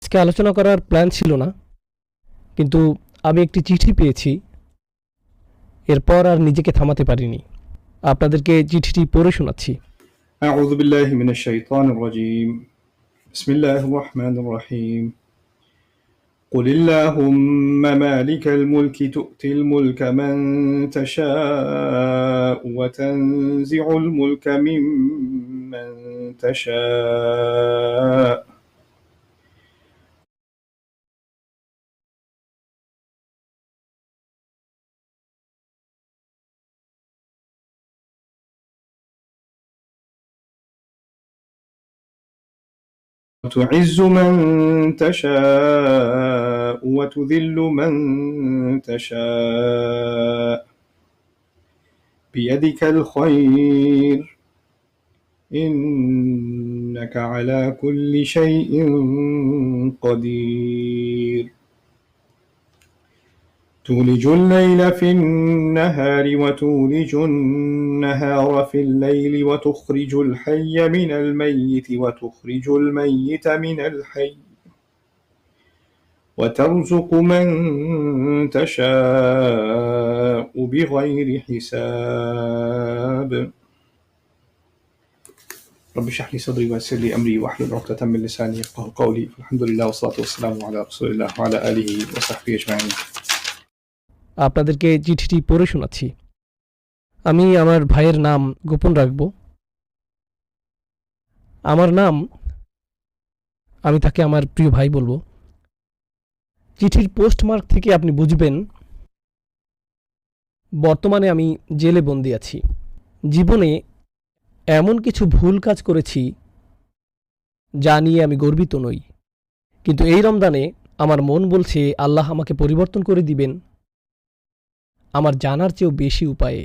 আজকে আলোচনা করার প্ল্যান ছিল না, কিন্তু আমি একটি চিঠি পেয়েছি। এরপর আর নিজেকে থামাতে পারিনি। আপনাদেরকে চিঠিটি পড়ে শোনাচ্ছি। أعوذ بالله من الشيطان الرجيم بسم الله الرحمن الرحيم قل اللهم مالك الملك تؤتي الملك من تشاء وتنزع الملك ممن تشاء وتعز من تشاء وتذل من تشاء بيدك الخير إنك على كل شيء قدير تولج الليل في النهار وتولج النهار في الليل وتخرج الحي من الميت وتخرج الميت من الحي وترزق من تشاء بغير حساب رب اشرح لي صدري ويسر لي أمري واحلل عقدة من لساني يفقهوا قولي الحمد لله والصلاة والسلام على رسول الله وعلى آله وصحبه أجمعين আপনাদেরকে চিঠিটি পড়ে শোনাচ্ছি। আমি আমার ভাইয়ের নাম গোপন রাখব। আমার নাম, আমি তাকে আমার প্রিয় ভাই বলবো। চিঠির পোস্টমার্ক থেকে আপনি বুঝবেন বর্তমানে আমি জেলে বন্দি আছি। জীবনে এমন কিছু ভুল কাজ করেছি যা নিয়ে আমি গর্বিত নই, কিন্তু এই রমজানে আমার মন বলছে আল্লাহ আমাকে পরিবর্তন করে দিবেন আমার জানার চেয়েও বেশি উপায়ে।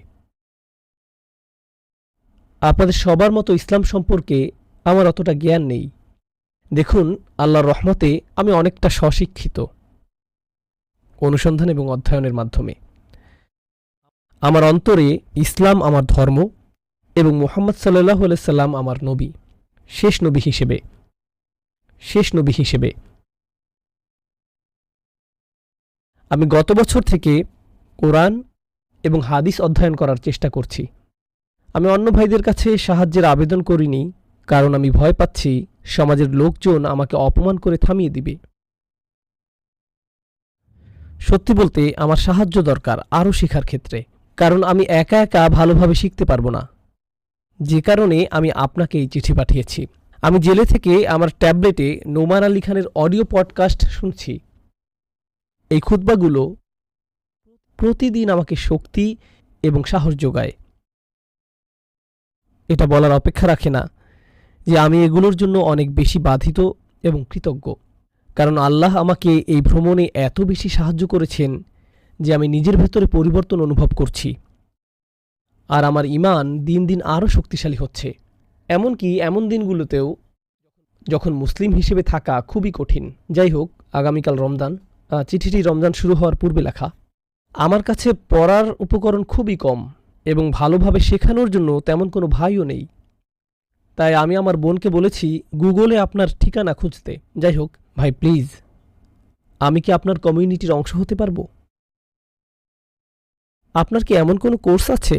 আপনাদের সবার মতো ইসলাম সম্পর্কে আমার অতটা জ্ঞান নেই। দেখুন, আল্লাহর রহমতে আমি অনেকটা স্বশিক্ষিত অনুসন্ধান এবং অধ্যয়নের মাধ্যমে। আমার অন্তরে ইসলাম আমার ধর্ম এবং মুহাম্মদ সাল্লাল্লাহু আলাইহি সাল্লাম আমার নবী, শেষ নবী হিসেবে। আমি গত বছর থেকে কোরআন এবং হাদিস অধ্যয়ন করার চেষ্টা করছি। আমি অন্য ভাইদের কাছে সাহায্যের আবেদন করিনি, কারণ আমি ভয় পাচ্ছি সমাজের লোকজন আমাকে অপমান করে থামিয়ে দিবে। সত্যি বলতে আমার সাহায্য দরকার আরও শেখার ক্ষেত্রে, কারণ আমি একা একা ভালোভাবে শিখতে পারবো না। যে কারণে আমি আপনাকে এই চিঠি পাঠিয়েছি। আমি জেলে থেকে আমার ট্যাবলেটে নোমান আলী খানের অডিও পডকাস্ট শুনছি। এই খুতবাগুলো প্রতিদিন আমাকে শক্তি এবং সাহস যোগায়। এটা বলার অপেক্ষা রাখে না যে আমি এগুলোর জন্য অনেক বেশি বাধিত এবং কৃতজ্ঞ, কারণ আল্লাহ আমাকে এই ভ্রমণে এত বেশি সাহায্য করেছেন যে আমি নিজের ভেতরে পরিবর্তন অনুভব করছি, আর আমার ঈমান দিন দিন আরও শক্তিশালী হচ্ছে। এমনকি এমন দিনগুলোতেও যখন মুসলিম হিসেবে থাকা খুবই কঠিন। যাই হোক, আগামীকাল রমজান। চিঠিটি রমজান শুরু হওয়ার পূর্বে লেখা। আমার কাছে পড়ার উপকরণ খুবই কম এবং ভালোভাবে শেখানোর জন্য তেমন কোনো ভাইও নেই। তাই আমি আমার বোনকে বলেছি গুগলে আপনার ঠিকানা খুঁজতে। যাই হোক ভাই, প্লিজ, আমি কি আপনার কমিউনিটির অংশ হতে পারবো? আপনার কি এমন কোনো কোর্স আছে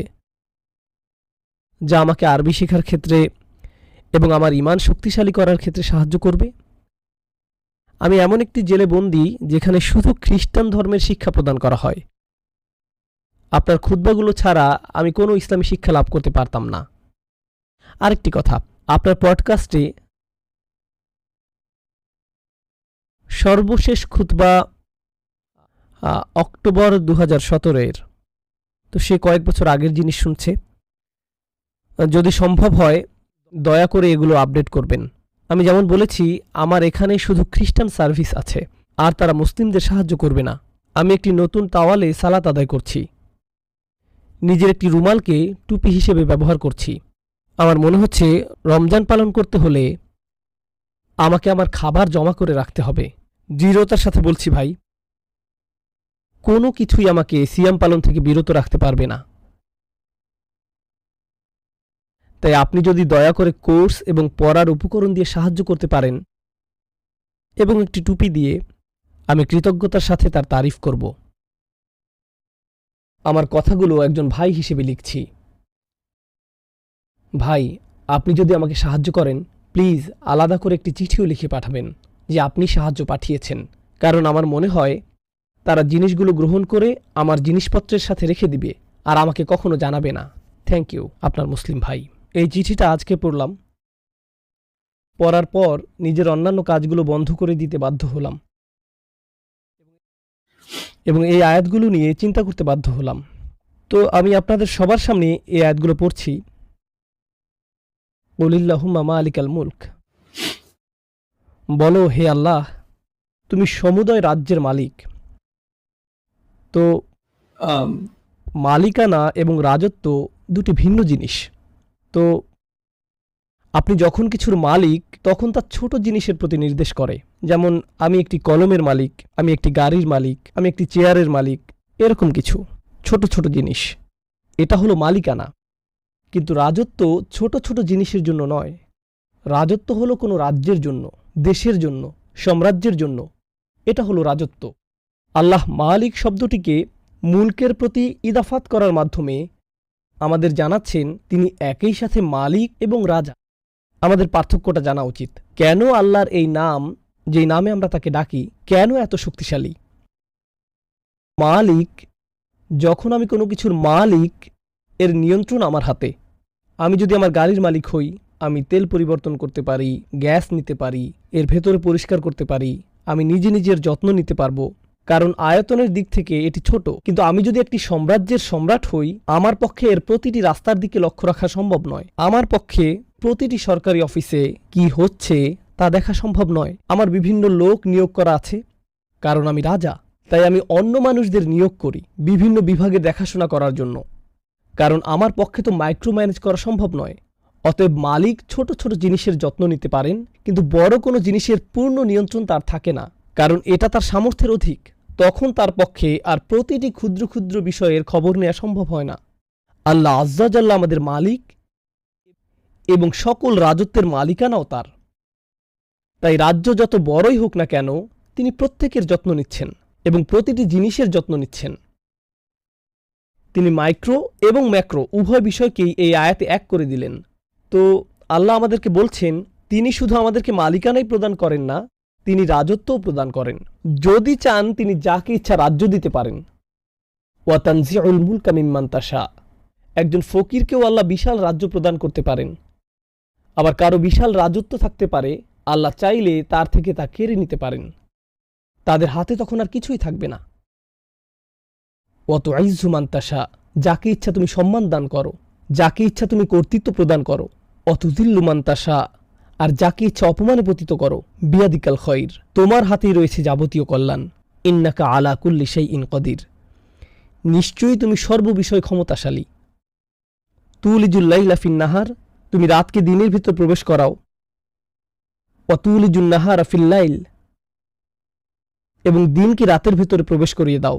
যা আমাকে আরবি শেখার ক্ষেত্রে এবং আমার ঈমান শক্তিশালী করার ক্ষেত্রে সাহায্য করবে? আমি এমন একটি জেলে বন্দী যেখানে শুধু খ্রিস্টান ধর্মের শিক্ষা প্রদান করা হয়। আপনার খুতবাগুলো ছাড়া আমি কোনো ইসলামী শিক্ষা লাভ করতে পারতাম না। আরেকটি কথা, আপনার পডকাস্টে সর্বশেষ খুতবা অক্টোবর 2017-এর, তো সে কয়েক বছর আগের জিনিস শুনছে। যদি সম্ভব হয় দয়া করে এগুলো আপডেট করবেন। আমি যেমন বলেছি, আমার এখানে শুধু খ্রিস্টান সার্ভিস আছে, আর তারা মুসলিমদের সাহায্য করবে না। আমি একটি নতুন তাওয়ালে সালাত আদায় করছি, নিজের একটি রুমালকে টুপি হিসেবে ব্যবহার করছি। আমার মনে হচ্ছে রমজান পালন করতে হলে আমাকে আমার খাবার জমা করে রাখতে হবে। দৃঢ়তার সাথে বলছি ভাই, কোনো কিছুই আমাকে সিয়াম পালন থেকে বিরত রাখতে পারবে না। তাই আপনি যদি দয়া করে কোর্স এবং পড়ার উপকরণ দিয়ে সাহায্য করতে পারেন এবং একটি টুপি দিয়ে আমি কৃতজ্ঞতার সাথে তার তারিফ করব। আমার কথাগুলো একজন ভাই হিসেবে লিখছি। ভাই, আপনি যদি আমাকে সাহায্য করেন, প্লিজ আলাদা করে একটি চিঠিও লিখে পাঠাবেন যে আপনি সাহায্য পাঠিয়েছেন, কারণ আমার মনে হয় তারা জিনিসগুলো গ্রহণ করে আমার জিনিসপত্রের সাথে রেখে দিবে আর আমাকে কখনো জানাবে না। থ্যাংক ইউ, আপনার মুসলিম ভাই। এই চিঠিটা আজকে পড়লাম। পড়ার পর নিজের অন্যান্য কাজগুলো বন্ধ করে দিতে বাধ্য হলাম এবং এই আয়াতগুলো নিয়ে চিন্তা করতে বাধ্য হলাম। তো আমি আপনাদের সবার সামনে এই আয়াতগুলো পড়ছি। কুলিল্লাহুম্মা মালিকাল মুলক, বলো হে আল্লাহ, তুমি সমুদয় রাজ্যের মালিক। তো মালিকানা এবং রাজত্ব দুটি ভিন্ন জিনিস। তো আপনি যখন কিছুর মালিক, তখন তার ছোট জিনিসের প্রতি নির্দেশ করে। যেমন আমি একটি কলমের মালিক, আমি একটি গাড়ির মালিক, আমি একটি চেয়ারের মালিক, এরকম কিছু ছোট ছোট জিনিস। এটা হলো মালিকানা। কিন্তু রাজত্ব ছোট ছোট জিনিসের জন্য নয়। রাজত্ব হলো কোনো রাজ্যের জন্য, দেশের জন্য, সাম্রাজ্যের জন্য। এটা হলো রাজত্ব। আল্লাহ মালিক শব্দটিকে মুলকের প্রতি ইদাফাত করার মাধ্যমে আমাদের জানাচ্ছেন তিনি একই সাথে মালিক এবং রাজা। আমাদের পার্থক্যটা জানা উচিত। কেন আল্লাহর এই নাম, যেই নামে আমরা তাকে ডাকি, কেন এত শক্তিশালী? মালিক, যখন আমি কোনো কিছুর মালিক, এর নিয়ন্ত্রণ আমার হাতে। আমি যদি আমার গাড়ির মালিক হই, আমি তেল পরিবর্তন করতে পারি, গ্যাস নিতে পারি, এর ভেতরে পরিষ্কার করতে পারি, আমি নিজে নিজের যত্ন নিতে পারবো, কারণ আয়তনের দিক থেকে এটি ছোট। কিন্তু আমি যদি একটি সাম্রাজ্যের সম্রাট হই, আমার পক্ষে এর প্রতিটি রাস্তার দিকে লক্ষ্য রাখা সম্ভব নয়। আমার পক্ষে প্রতিটি সরকারি অফিসে কি হচ্ছে তা দেখা সম্ভব নয়। আমার বিভিন্ন লোক নিয়োগ করা আছে, কারণ আমি রাজা। তাই আমি অন্য মানুষদের নিয়োগ করি বিভিন্ন বিভাগে দেখাশোনা করার জন্য, কারণ আমার পক্ষে তো মাইক্রো ম্যানেজ করা সম্ভব নয়। অতএব মালিক ছোট ছোট জিনিসের যত্ন নিতে পারেন, কিন্তু বড় কোনো জিনিসের পূর্ণ নিয়ন্ত্রণ তার থাকে না, কারণ এটা তার সামর্থ্যের অধিক। তখন তার পক্ষে আর প্রতিটি ক্ষুদ্র ক্ষুদ্র বিষয়ের খবর নেওয়া সম্ভব হয় না। আল্লাহ আজ্জা জাল্লা আমাদের মালিক এবং সকল রাজত্বের মালিকানাও তার। তাই রাজ্য যত বড়ই হোক না কেন, তিনি প্রত্যেকের যত্ন নিচ্ছেন এবং প্রতিটি জিনিসের যত্ন নিচ্ছেন। তিনি মাইক্রো এবং ম্যাক্রো উভয় বিষয়কেই এই আয়াতে এক করে দিলেন। তো আল্লাহ আমাদেরকে বলছেন তিনি শুধু আমাদেরকে মালিকানাই প্রদান করেন না, তিনি রাজত্বও প্রদান করেন। যদি চান তিনি যাকে ইচ্ছা রাজ্য দিতে পারেন। ওয়া তানজিউল মুলকা মিম্মান তাশা, একজন ফকিরকেও আল্লাহ বিশাল রাজ্য প্রদান করতে পারেন। আবার কারো বিশাল রাজত্ব থাকতে পারে, আল্লাহ চাইলে তার থেকে তা কেড়ে নিতে পারেন। তাদের হাতে তখন আর কিছুই থাকবে না। ওয়া তুইজ্জু মান তাশা, যাকে ইচ্ছা তুমি সম্মান দান করো, যাকে ইচ্ছা তুমি কর্তৃত্ব প্রদান করো। ওয়া তুযিল্লু মান তাশা, আর যাকে ইচ্ছা অপমানে পতিত করো। বিয়াদিকাল খৈর, তোমার হাতেই রয়েছে যাবতীয় কল্যাণ। ইন্নাকা আলা কুল্লি শাইইন কদির, নিশ্চয়ই তুমি সর্ববিষয় ক্ষমতাশালী। তুলিজুল লাইলা ফিন নাহার, তুমি রাতকে দিনের ভিতর প্রবেশ করাও। ওয়া তুলিজুন নাহারা ফিল লাইল, এবং দিনকে রাতের ভিতরে প্রবেশ করিয়ে দাও।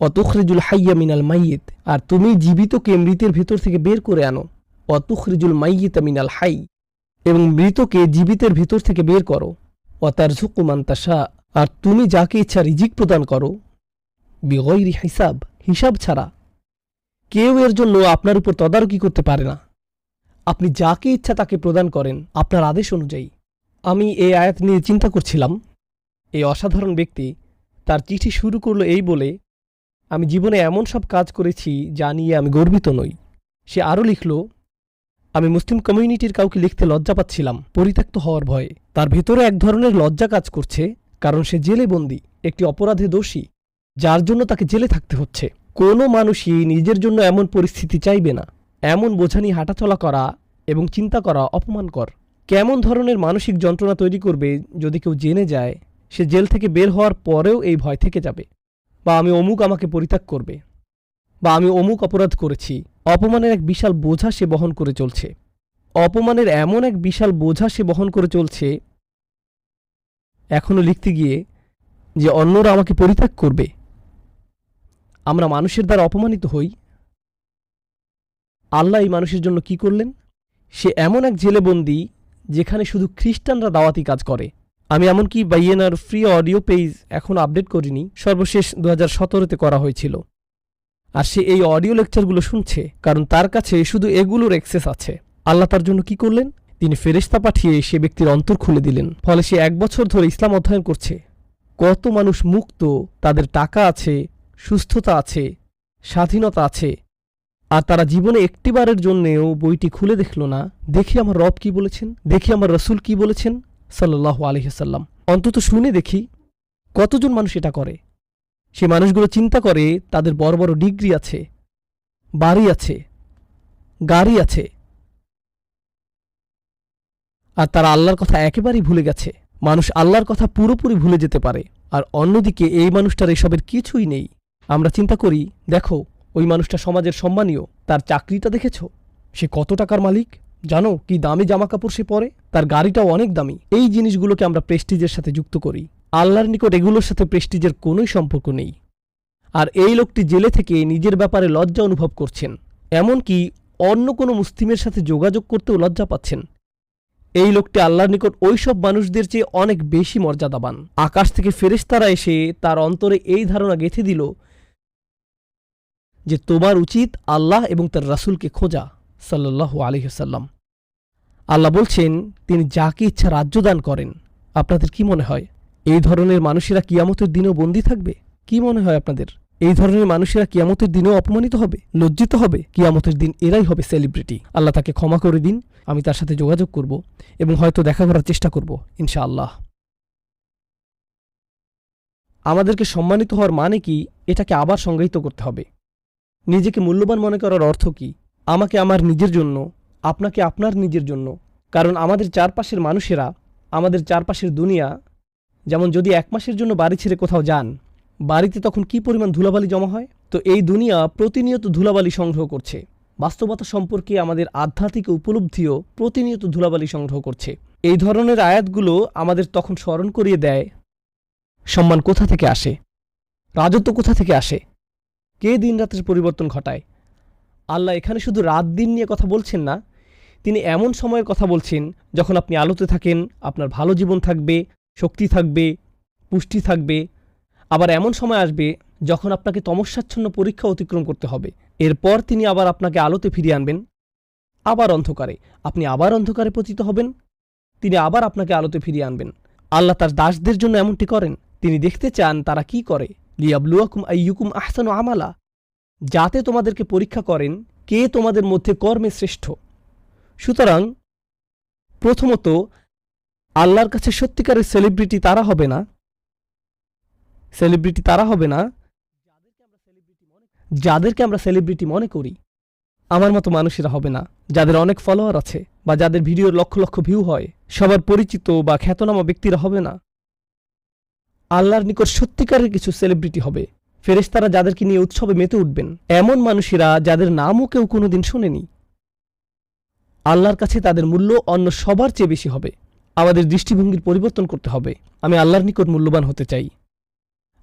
ওয়া তুখরিজুল হাইয়্যা মিনাল মাইয়িত, আর তুমি জীবিতকে মৃতের ভেতর থেকে বের করে আনো। ওয়া তুখরিজুল মাইয়িতা মিনাল হাই, এবং মৃতকে জীবিতের ভেতর থেকে বের করো। ওয়া তারযুকু মান তাশা, আর তুমি যাকে ইচ্ছা রিজিক প্রদান করো। বিগয়রি হিসাব, হিসাব ছাড়া। কেউ এর জন্য আপনার উপর তদারকি করতে পারে না। আপনি যাকে ইচ্ছা তাকে প্রদান করেন আপনার আদেশ অনুযায়ী। আমি এই আয়াত নিয়ে চিন্তা করছিলাম। এই অসাধারণ ব্যক্তি তার চিঠি শুরু করলো এই বলে, আমি জীবনে এমন সব কাজ করেছি যা নিয়ে আমি গর্বিত নই। সে আরও লিখল, আমি মুসলিম কমিউনিটির কাউকে লিখতে লজ্জা পাচ্ছিলাম পরিত্যক্ত হওয়ার ভয়ে। তার ভেতরে এক ধরনের লজ্জা কাজ করছে, কারণ সে জেলে বন্দী, একটি অপরাধে দোষী, যার জন্য তাকে জেলে থাকতে হচ্ছে। কোনো মানুষই নিজের জন্য এমন পরিস্থিতি চাইবে না। এমন বোঝা নিয়ে হাঁটাচলা করা এবং চিন্তা করা অপমানকর। কেমন ধরনের মানসিক যন্ত্রণা তৈরি করবে যদি কেউ জেনে যায় সে জেল থেকে বের হওয়ার পরেও এই ভয় থেকে যাবে, বা আমি অমুক আমাকে পরিত্যাগ করবে, বা আমি অমুক অপরাধ করেছি। অপমানের এক বিশাল বোঝা সে বহন করে চলছে। অপমানের এমন এক বিশাল বোঝা সে বহন করে চলছে, এখনও লিখতে গিয়ে যে অন্যরা আমাকে পরিত্যাগ করবে। আমরা মানুষের দ্বারা অপমানিত হই। আল্লাহ এই মানুষের জন্য কি করলেন? সে এমন এক জেলে বন্দী যেখানে শুধু খ্রিস্টানরা দাওয়াতি কাজ করে। আমি এমনকি বাইয়েনার ফ্রি অডিও পেজ এখন আপডেট করিনি, সর্বশেষ 2017-তে করা হয়েছিল। আর সে এই অডিও লেকচারগুলো শুনছে কারণ তার কাছে শুধু এগুলোর অ্যাক্সেস আছে। আল্লাহ তার জন্য কি করলেন? তিনি ফেরেশতা পাঠিয়ে সে ব্যক্তির অন্তর খুলে দিলেন, ফলে সে 1 বছর ধরে ইসলাম অধ্যয়ন করছে। কত মানুষ মুক্ত, তাদের টাকা আছে, সুস্থতা আছে, স্বাধীনতা আছে, আর তারা জীবনে একটিবারের জন্যেও বইটি খুলে দেখল না, দেখি আমার রব কি বলেছেন, দেখি আমার রসুল কি বলেছেন সাল্লাল্লাহু আলাইহি ওয়াসাল্লাম। অন্তত শুনে দেখি কতজন মানুষ এটা করে। সে মানুষগুলো চিন্তা করে তাদের বড় বড় ডিগ্রি আছে, বাড়ি আছে, গাড়ি আছে, আর তারা আল্লাহর কথা একেবারেই ভুলে গেছে। মানুষ আল্লাহর কথা পুরোপুরি ভুলে যেতে পারে, আর অন্যদিকে এই মানুষটার এসবের কিছুই নেই। আমরা চিন্তা করি, দেখো ওই মানুষটা সমাজের সম্মানীয়, তার চাকরিটা দেখেছ, সে কত টাকার মালিক, জানো কি দামি জামাকাপড় সে পরে, তার গাড়িটাও অনেক দামি। এই জিনিসগুলোকে আমরা প্রেস্টিজের সাথে যুক্ত করি। আল্লাহর নিকট এগুলোর সাথে প্রেস্টিজের কোনোই সম্পর্ক নেই। আর এই লোকটি জেলে থেকে নিজের ব্যাপারে লজ্জা অনুভব করছেন, এমনকি অন্য কোনো মুসলিমের সাথে যোগাযোগ করতেও লজ্জা পাচ্ছেন। এই লোকটি আল্লাহর নিকট ওই সব মানুষদের চেয়ে অনেক বেশি মর্যাদাবান। আকাশ থেকে ফেরেশতারা এসে তার অন্তরে এই ধারণা গেঁথে দিল যে তোমার উচিত আল্লাহ এবং তার রাসূলকে খোঁজা সাল্লাল্লাহু আলাইহি ওয়াসাল্লাম। আল্লাহ বলছেন তিনি যাকে ইচ্ছা রাজ্য দান করেন। আপনাদের কি মনে হয় এই ধরনের মানুষেরা কিয়ামতের দিনেও বন্দী থাকবে? কি মনে হয় আপনাদের এই ধরনের মানুষেরা কিয়ামতের দিনেও অপমানিত হবে, লজ্জিত হবে? কিয়ামতের দিন এরাই হবে সেলিব্রিটি। আল্লাহ তাকে ক্ষমা করে দিন, আমি তার সাথে যোগাযোগ করব এবং হয়তো দেখা করার চেষ্টা করব ইনশাআল্লাহ। আমাদেরকে সম্মানিত হওয়ার মানে কি, এটাকে আবার সংজ্ঞায়িত করতে হবে। নিজেকে মূল্যবান মনে করার অর্থ কি? আমাকে আমার নিজের জন্য, আপনাকে আপনার নিজের জন্য। কারণ আমাদের চারপাশের মানুষেরা, আমাদের চারপাশের দুনিয়া, যেমন যদি 1 মাসের জন্য বাড়ি ছেড়ে কোথাও যান, বাড়িতে তখন কি পরিমাণ ধুলাবালি জমা হয়। তো এই দুনিয়া প্রতিনিয়ত ধুলাবালি সংগ্রহ করছে। বাস্তবতা সম্পর্কে আমাদের আধ্যাত্মিক উপলব্ধিও প্রতিনিয়ত ধুলাবালি সংগ্রহ করছে। এই ধরনের আয়াতগুলো আমাদের তখন স্মরণ করিয়ে দেয় সম্মান কোথা থেকে আসে, রাজত্ব কোথা থেকে আসে, কে দিন রাতের পরিবর্তন ঘটায়। আল্লাহ এখানে শুধু রাত দিন নিয়ে কথা বলছেন না, তিনি এমন সময়ের কথা বলছেন যখন আপনি আলোতে থাকেন, আপনার ভালো জীবন থাকবে, শক্তি থাকবে, পুষ্টি থাকবে। আবার এমন সময় আসবে যখন আপনাকে তমস্যাচ্ছন্ন পরীক্ষা অতিক্রম করতে হবে। এরপর তিনি আবার আপনাকে আলোতে ফিরিয়ে আনবেন, আবার অন্ধকারে, আপনি আবার অন্ধকারে পতিত হবেন, তিনি আবার আপনাকে আলোতে ফিরিয়ে আনবেন। আল্লাহ তার দাসদের জন্য এমনটি করেন। তিনি দেখতে চান তারা কি করে, লিয়াবলুয়াকুম আইয়ুকুম আহসানু আমালা, যাতে তোমাদেরকে পরীক্ষা করেন কে তোমাদের মধ্যে কর্মে শ্রেষ্ঠ। সুতরাং প্রথমত আল্লাহর কাছে সত্যিকারের সেলিব্রিটি তারা হবে না, যাদেরকে আমরা সেলিব্রিটি মনে করি। আমার মতো মানুষেরা হবে না, যাদের অনেক ফলোয়ার আছে বা যাদের ভিডিওর লক্ষ লক্ষ ভিউ হয়, সবার পরিচিত বা খ্যাতনামা ব্যক্তিরা হবে না। আল্লাহর নিকট সত্যিকারের কিছু সেলিব্রিটি হবে, ফেরেশতারা যাদেরকে নিয়ে উৎসবে মেতে উঠবেন, এমন মানুষেরা যাদের নামও কেউ কোনোদিন শোনেনি। আল্লাহর কাছে তাদের মূল্য অন্য সবার চেয়ে বেশি হবে। আমাদের দৃষ্টিভঙ্গির পরিবর্তন করতে হবে। আমি আল্লাহর নিকট মূল্যবান হতে চাই।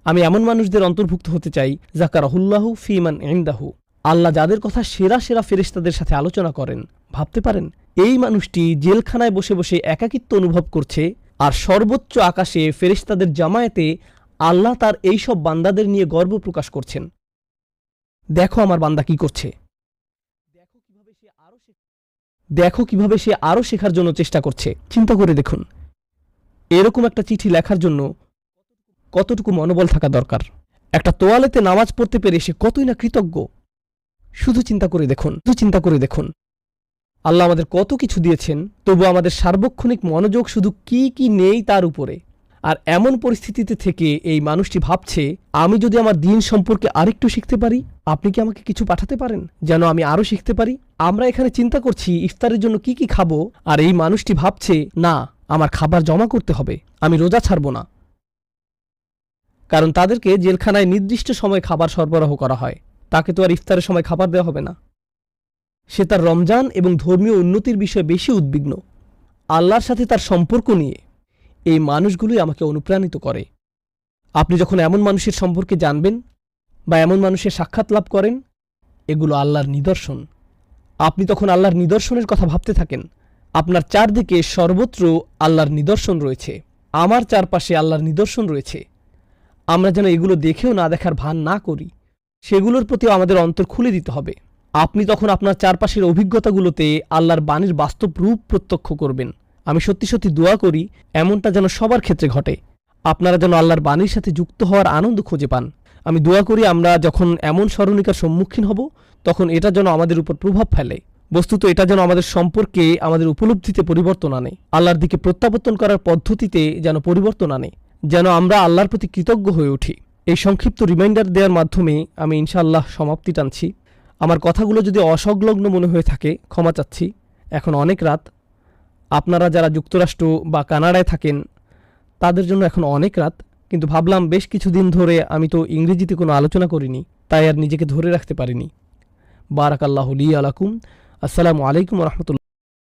আমি এমন মানুষদের অন্তর্ভুক্ত হতে চাই যাকারাহুল্লাহু ফীমান ইনদাহু। আল্লাহ যাদের কথা সেরা সেরা ফেরেশতাদের সাথে আলোচনা করেন। ভাবতে পারেন এই মানুষটি জেলখানায় বসে বসে একাকিত্ব অনুভব করছে, আর সর্বোচ্চ আকাশে ফেরেশতাদের জামায়াতে আল্লাহ তার এই সব বান্দাদের নিয়ে গর্ব প্রকাশ করছেন। দেখো আমার বান্দা কি করছে, দেখো কিভাবে সে আরও শেখার জন্য চেষ্টা করছে। চিন্তা করে দেখুন, এরকম একটা চিঠি লেখার জন্য কতটুকু মনোবল থাকা দরকার। একটা তোয়ালেতে নামাজ পড়তে পেরে সে কতই না কৃতজ্ঞ। শুধু চিন্তা করে দেখুন আল্লাহ আমাদের কত কিছু দিয়েছেন, তবু আমাদের সার্বক্ষণিক মনোযোগ শুধু কি কি নেই তার উপরে। আর এমন পরিস্থিতিতে থেকে এই মানুষটি ভাবছে, আমি যদি আমার দিন সম্পর্কে আরেকটু শিখতে পারি, আপনি কি আমাকে কিছু পাঠাতে পারেন যেন আমি আরও শিখতে পারি? আমরা এখানে চিন্তা করছি ইফতারের জন্য কি কি খাবো, আর এই মানুষটি ভাবছে না, আমার খাবার জমা করতে হবে, আমি রোজা ছাড়ব না। কারণ তাদেরকে জেলখানায় নির্দিষ্ট সময় খাবার সরবরাহ করা হয়, তাকে তো আর ইফতারের সময় খাবার দেওয়া হবে না। সে তার রমজান এবং ধর্মীয় উন্নতির বিষয়ে বেশি উদ্বিগ্ন, আল্লাহর সাথে তার সম্পর্ক নিয়ে। এই মানুষগুলোই আমাকে অনুপ্রাণিত করে। আপনি যখন এমন মানুষের সম্পর্কে জানবেন বা এমন মানুষের সাক্ষাৎ লাভ করেন, এগুলো আল্লাহর নিদর্শন। আপনি তখন আল্লাহর নিদর্শনের কথা ভাবতে থাকেন, আপনার চারদিকে সর্বত্র আল্লাহর নিদর্শন রয়েছে, আমার চারপাশে আল্লাহর নিদর্শন রয়েছে। আমরা যেন এগুলো দেখেও না দেখার ভান না করি, সেগুলোর প্রতিও আমাদের অন্তর খুলে দিতে হবে। আপনি তখন আপনার চারপাশের অভিজ্ঞতাগুলোতে আল্লাহর বাণীর বাস্তব রূপ প্রত্যক্ষ করবেন। আমি সত্যি সত্যি দোয়া করি এমনটা যেন সবার ক্ষেত্রে ঘটে। আপনারা যেন আল্লাহর বাণীর সাথে যুক্ত হওয়ার আনন্দ খুঁজে পান। আমি দোয়া করি আমরা যখন এমন স্মরণিকার সম্মুখীন হব, তখন এটা যেন আমাদের উপর প্রভাব ফেলে। বস্তুত এটা যেন আমাদের সম্পর্কে, আমাদের উপলব্ধিতে পরিবর্তন আনে, আল্লাহর দিকে প্রত্যাবর্তন করার পদ্ধতিতে যেন পরিবর্তন আনে, যেন আমরা আল্লাহর প্রতি কৃতজ্ঞ হয়ে উঠি। এই সংক্ষিপ্ত রিমাইন্ডার দেওয়ার মাধ্যমে আমি ইনশাআল্লাহ সমাপ্তি টানছি। আমার কথাগুলো যদি অসংলগ্ন মনে হয়ে থাকে ক্ষমা চাচ্ছি। এখন অনেক রাত। আপনারা যারা যুক্তরাষ্ট্র বা কানাডায় থাকেন তাদের জন্য এখন অনেক রাত, কিন্তু ভাবলাম বেশ কিছুদিন ধরে আমি তো ইংরেজিতে কোনো আলোচনা করিনি, তাই আর নিজেকে ধরে রাখতে পারিনি। বারাকাল্লাহু লি আলাকুম। আসসালামু আলাইকুম ওয়া রাহমাতুল্লাহ।